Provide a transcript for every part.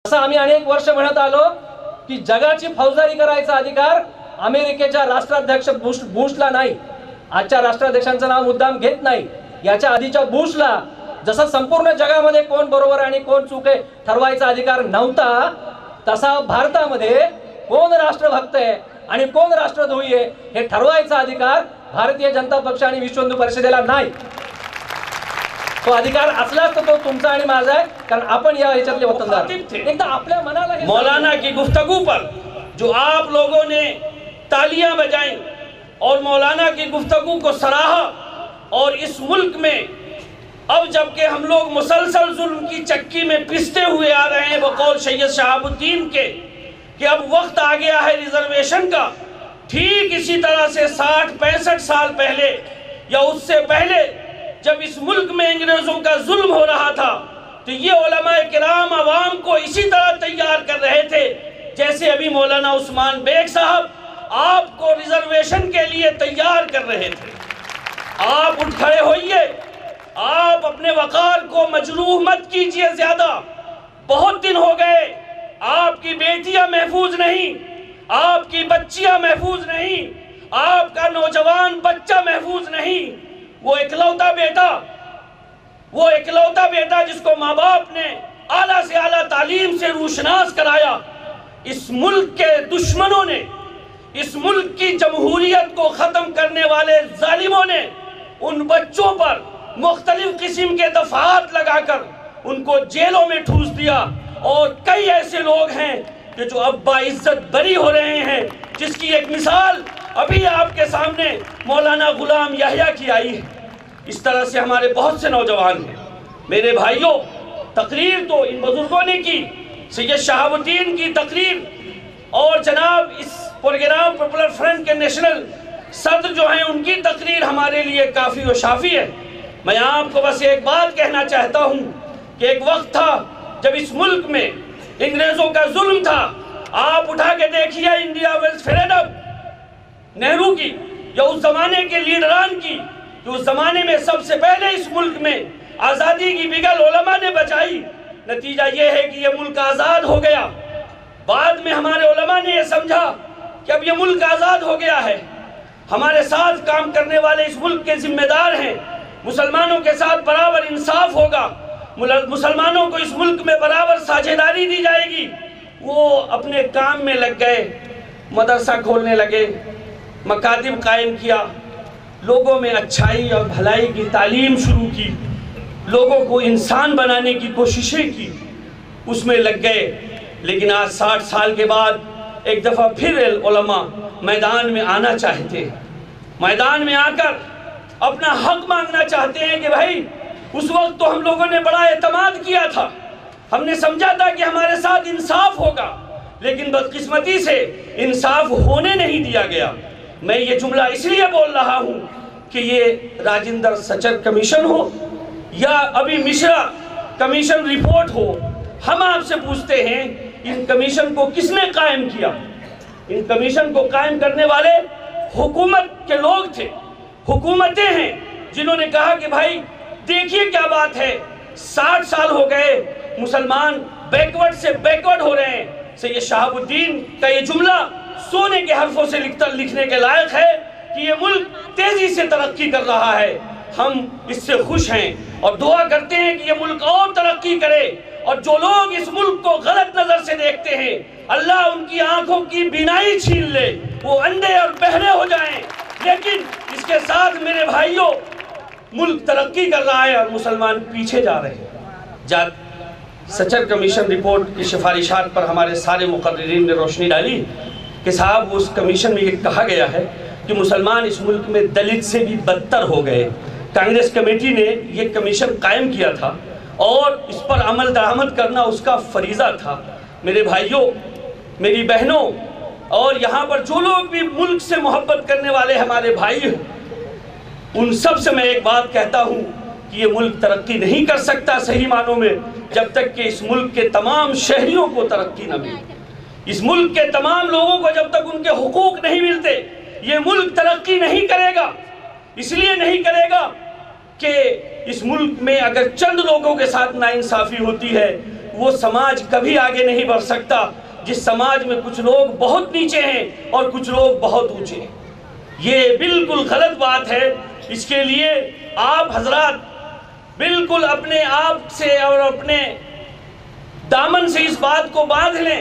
असं आम्ही अनेक वर्ष म्हणत आलो की जगाची फौजदारी करायचा अधिकार अमेरिकेच्या राष्ट्राध्यक्ष बुशला नाही. आजच्या राष्ट्राध्यक्षांचं नाव मुद्दाम घेत नाही. याच्या आधीच्या बुशला जसा संपूर्ण जगामध्ये कोण बरोबर आणि कोण चूक आहे ठरवायचा अधिकार नव्हता, तसा भारतामध्ये कोण राष्ट्रभक्त आहे आणि कोण राष्ट्रद्रोही आहे हे ठरवायचा अधिकार भारतीय जनता पक्ष आणि विश्व हिंदू परिषदेला नाही. तो अधिकार असलाच तो तुमचा आणि माझा है, कारण आपण या ह्याच्यातले वतनदार एकदा आपल्या मनाला. मौलाना की गुफ्तगू पर जो आप लोगों ने तालियां बजाई और मौलाना की गुफ्तगू को सराहा, और इस मुल्क में अब जबकि हम लोग मुसलसल जुल्म की चक्की में पिसते हुए आ रहे हैं बकौल सैयद शहाबुद्दीन के कि अब वक्त आ गया है रिजर्वेशन का, ठीक इसी तरह से 60-65 साल पहले या उससे पहले जब इस मुल्क में अंग्रेजों का जुल्म हो रहा था तो ये उलमाए किराम अवाम को इसी तरह तैयार कर रहे थे जैसे अभी मौलाना उस्मान बेग साहब आपको रिजर्वेशन के लिए तैयार कर रहे थे. आप उठ खड़े होइए, आप अपने वकार को मजरूह मत कीजिए ज्यादा. बहुत दिन हो गए, आपकी बेटियां महफूज नहीं, आपकी बच्चियां महफूज नहीं, आपका नौजवान बच्चा महफूज नहीं. वो इकलौता बेटा जिसको माँ बाप ने आला से आला तालीम से रूशनास कराया, इस मुल्क के दुश्मनों ने, इस मुल्क की जमहूरियत को ख़त्म करने वाले जालिमों ने उन बच्चों पर मुख्तलिफ किस्म के दफात लगाकर उनको जेलों में ठूस दिया. और कई ऐसे लोग हैं कि जो अब बाइज्जत बरी हो रहे हैं, जिसकी एक मिसाल अभी आपके सामने मौलाना गुलाम यहिया की आई है. इस तरह से हमारे बहुत से नौजवान हैं. मेरे भाइयों, तकरीर तो इन बुजुर्गों ने की, सैयद शहाबुद्दीन की तकरीर और जनाब इस प्रोग्राम पॉपुलर फ्रंट के नेशनल सदर जो हैं उनकी तकरीर हमारे लिए काफ़ी व शाफी है. मैं आपको बस एक बात कहना चाहता हूँ कि एक वक्त था जब इस मुल्क में अंग्रेज़ों का जुल्म था. आप उठा के देखिए इंडिया वेल्फेयर नेहरू की या उस ज़माने के लीडरान की, कि उस ज़माने में सबसे पहले इस मुल्क में आज़ादी की बिगल उलमा ने बचाई. नतीजा ये है कि ये मुल्क आज़ाद हो गया. बाद में हमारे उलमा ने ये समझा कि अब ये मुल्क आज़ाद हो गया है, हमारे साथ काम करने वाले इस मुल्क के जिम्मेदार हैं, मुसलमानों के साथ बराबर इंसाफ होगा, मुसलमानों को इस मुल्क में बराबर साझेदारी दी जाएगी. वो अपने काम में लग गए, मदरसा खोलने लगे, मकातिब कायम किया, लोगों में अच्छाई और भलाई की तालीम शुरू की, लोगों को इंसान बनाने की कोशिशें की, उसमें लग गए. लेकिन आज 60 साल के बाद एक दफ़ा फिर उलमा मैदान में आना चाहते हैं, मैदान में आकर अपना हक मांगना चाहते हैं कि भाई उस वक्त तो हम लोगों ने बड़ा एतमाद किया था, हमने समझा था कि हमारे साथ इंसाफ होगा, लेकिन बदकिस्मती से इंसाफ होने नहीं दिया गया. मैं ये जुमला इसलिए बोल रहा हूँ कि ये राजेंद्र सचर कमीशन हो या अभी मिश्रा कमीशन रिपोर्ट हो, हम आपसे पूछते हैं इन कमीशन को किसने कायम किया? इन कमीशन को कायम करने वाले हुकूमत के लोग थे, हुकूमतें हैं जिन्होंने कहा कि भाई देखिए क्या बात है, 60 साल हो गए मुसलमान बैकवर्ड से बैकवर्ड हो रहे हैं. सैयद शहाबुद्दीन का ये जुमला सोने के हरफों से लिखने के लायक है कि ये मुल्क तेजी से तरक्की कर रहा है. हम इससे खुश हैं और दुआ करते हैं कि ये मुल्क और तरक्की करे, और जो लोग इस मुल्क को गलत नज़र से देखते हैं अल्लाह उनकी आंखों की बीनाई छीन ले, वो अंधे और बहरे हो जाएं. लेकिन इसके साथ मेरे भाइयों, मुल्क तरक्की कर रहा है और मुसलमान पीछे जा रहे हैं. सचर कमीशन रिपोर्ट की सिफारिशात पर हमारे सारे मुकर्रिरीन ने रोशनी डाली कि साहब उस कमीशन में ये कहा गया है कि मुसलमान इस मुल्क में दलित से भी बदतर हो गए. कांग्रेस कमेटी ने ये कमीशन कायम किया था और इस पर अमल दरामद करना उसका फरीज़ा था. मेरे भाइयों, मेरी बहनों, और यहाँ पर जो लोग भी मुल्क से मोहब्बत करने वाले हमारे भाई हैं, उन सब से मैं एक बात कहता हूँ कि ये मुल्क तरक्की नहीं कर सकता सही मानों में जब तक कि इस मुल्क के तमाम शहरियों को तरक्की न मिले. इस मुल्क के तमाम लोगों को जब तक उनके हुकूक नहीं मिलते ये मुल्क तरक्की नहीं करेगा. इसलिए नहीं करेगा कि इस मुल्क में अगर चंद लोगों के साथ नाइंसाफ़ी होती है وہ سماج کبھی آگے نہیں بڑھ سکتا جس سماج میں کچھ لوگ بہت نیچے ہیں اور کچھ لوگ بہت اونچے ہیں۔ یہ بالکل غلط بات ہے۔ اس کے لیے آپ حضرات بالکل اپنے آپ سے اور اپنے دامن سے اس بات کو باندھ لیں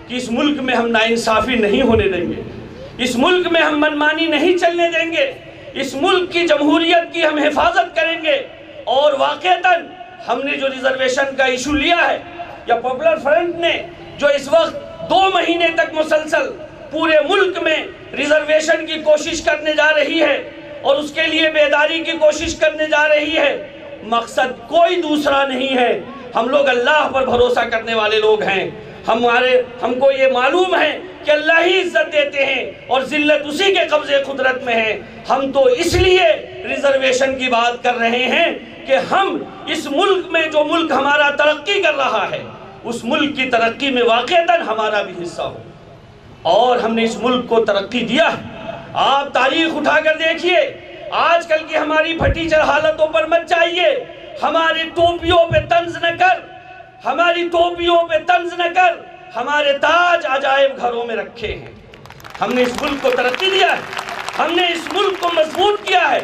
کہ اس ملک میں ہم ناانصافی نہیں ہونے دیں گے، اس ملک میں ہم منمانی نہیں چلنے دیں گے، اس ملک کی جمہوریت کی ہم حفاظت کریں گے۔ اور واقعتاً ہم نے جو ریزرویشن کا ایشو لیا ہے، یا پاپولر فرنٹ نے جو اس وقت 2 مہینے تک مسلسل پورے ملک میں ریزرویشن کی کوشش کرنے جا رہی ہے اور اس کے لیے بیداری کی کوشش کرنے جا رہی ہے، مقصد کوئی دوسرا نہیں ہے۔ ہم لوگ اللہ پر بھروسہ کرنے والے لوگ ہیں، ہم کو یہ معلوم ہے کہ اللہ ہی عزت دیتے ہیں اور ذلت اسی کے قبضے قدرت میں ہے۔ ہم تو اس لیے ریزرویشن کی بات کر رہے ہیں کہ ہم اس ملک میں جو ملک ہمارا ترقی کر رہا ہے، اس ملک کی ترقی میں واقعتاً ہمارا بھی حصہ ہو، اور ہم نے اس ملک کو ترقی دیا ہے۔ آپ تاریخ اٹھا کر دیکھیے، آج کل کی ہماری بھٹیچر حالتوں پر مت جائیے، ہماری ٹوپیوں پہ طنز نہ کر، ہماری ٹوپیوں پہ طنز نہ کر، ہمارے تاج عجائب گھروں میں رکھے ہیں۔ ہم نے اس ملک کو ترقی دیا ہے، ہم نے اس ملک کو مضبوط کیا ہے،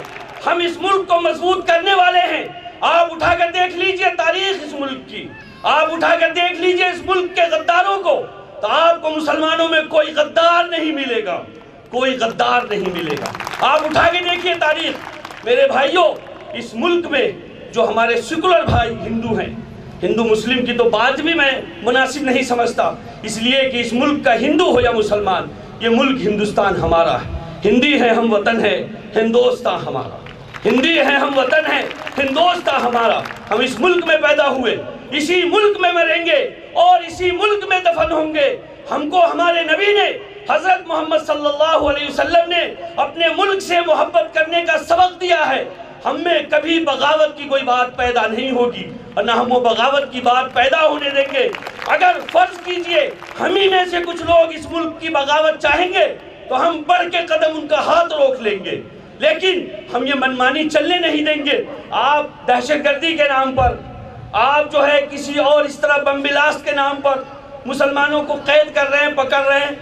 ہم اس ملک کو مضبوط کرنے والے ہیں۔ آپ اٹھا کر دیکھ لیجئے تاریخ اس ملک کی، آپ اٹھا کر دیکھ لیجئے اس ملک کے غداروں کو، تو آپ کو مسلمانوں میں کوئی غدار نہیں ملے گا، کوئی غدار نہیں ملے گا۔ آپ اٹھا کے دیکھیے تاریخ۔ میرے بھائیوں، اس ملک میں جو ہمارے سیکولر بھائی ہندو ہیں، ہندو مسلم کی تو بات بھی میں مناسب نہیں سمجھتا، اس لیے کہ اس ملک کا ہندو ہو یا مسلمان، یہ ملک ہندوستان ہمارا ہے۔ ہندی ہے ہم وطن ہے، ہندوستان ہمارا، ہندی ہے ہم وطن ہے، ہندوستان ہمارا۔ ہم اس ملک میں پیدا ہوئے، اسی ملک میں مریں گے اور اسی ملک میں دفن ہوں گے۔ ہم کو ہمارے نبی نے، حضرت محمد صلی اللہ علیہ وسلم نے اپنے ملک سے محبت کرنے کا سبق دیا ہے۔ ہم میں کبھی بغاوت کی کوئی بات پیدا نہیں ہوگی اور نہ ہم وہ بغاوت کی بات پیدا ہونے دیں گے۔ اگر فرض کیجئے ہم ہی میں سے کچھ لوگ اس ملک کی بغاوت چاہیں گے تو ہم بڑھ کے قدم ان کا ہاتھ روک لیں گے، لیکن ہم یہ منمانی چلنے نہیں دیں گے۔ آپ دہشت گردی کے نام پر، آپ جو ہے کسی اور اس طرح بم بلاسٹ کے نام پر مسلمانوں کو قید کر رہے ہیں، پکڑ رہے ہیں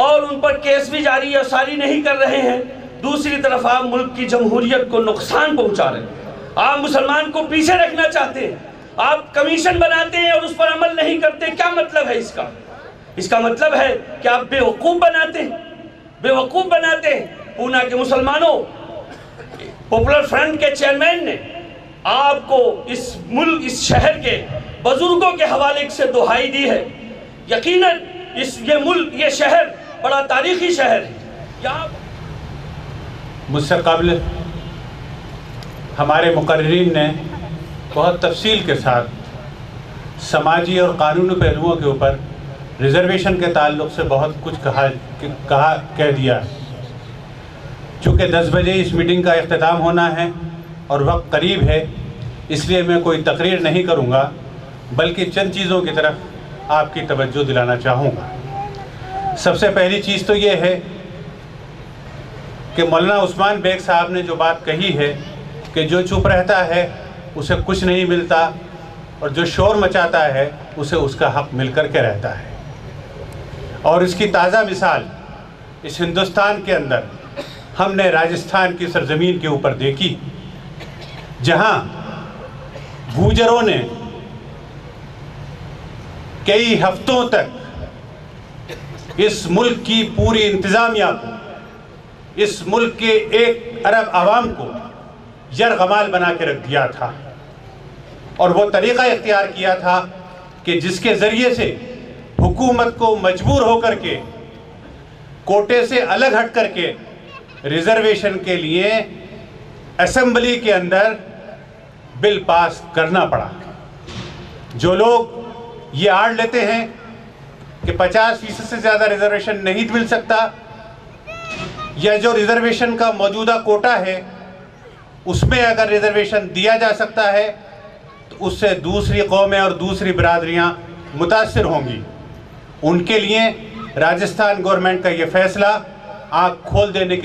اور ان پر کیس بھی جاری اور ساری نہیں کر رہے ہیں۔ دوسری طرف آپ ملک کی جمہوریت کو نقصان پہنچا رہے ہیں، آپ مسلمان کو پیچھے رکھنا چاہتے ہیں، آپ کمیشن بناتے ہیں اور اس پر عمل نہیں کرتے۔ کیا مطلب ہے اس کا؟ اس کا مطلب ہے کہ آپ بے وقوف بناتے ہیں، بے وقوف بناتے ہیں۔ پونا کے مسلمانوں، پاپولر فرنٹ کے چیئرمین نے آپ کو اس ملک، اس شہر کے بزرگوں کے حوالے سے دہائی دی ہے۔ یقیناً یہ ملک، یہ شہر بڑا تاریخی شہر ہے۔ یہاں مجھ سے قبل ہمارے مقررین نے بہت تفصیل کے ساتھ سماجی اور قانونی پہلوؤں کے اوپر ریزرویشن کے تعلق سے بہت کچھ کہہ دیا ہے۔ چونکہ 10 بجے اس میٹنگ کا اختتام ہونا ہے اور وقت قریب ہے، اس لیے میں کوئی تقریر نہیں کروں گا، بلکہ چند چیزوں کی طرف آپ کی توجہ دلانا چاہوں گا۔ سب سے پہلی چیز تو یہ ہے کہ مولانا عثمان بیگ صاحب نے جو بات کہی ہے کہ جو چپ رہتا ہے اسے کچھ نہیں ملتا اور جو شور مچاتا ہے اسے اس کا حق مل کر کے رہتا ہے، اور اس کی تازہ مثال اس ہندوستان کے اندر ہم نے راجستھان کی سرزمین کے اوپر دیکھی، جہاں گوجروں نے کئی ہفتوں تک اس ملک کی پوری انتظامیہ کو، اس ملک کے 1 ارب عوام کو یرغمال بنا کے رکھ دیا تھا، اور وہ طریقہ اختیار کیا تھا کہ جس کے ذریعے سے حکومت کو مجبور ہو کر کے کوٹے سے الگ ہٹ کر کے ریزرویشن کے لیے اسمبلی کے اندر بل پاس کرنا پڑا۔ جو لوگ یہ آڑ لیتے ہیں کہ 50% سے زیادہ ریزرویشن نہیں مل سکتا، یا جو ریزرویشن کا موجودہ کوٹا ہے اس میں اگر ریزرویشن دیا جا سکتا ہے تو اس سے دوسری قومیں اور دوسری برادریاں متاثر ہوں گی، ان کے لیے راجستھان گورنمنٹ کا یہ فیصلہ آنکھ کھول دینے کی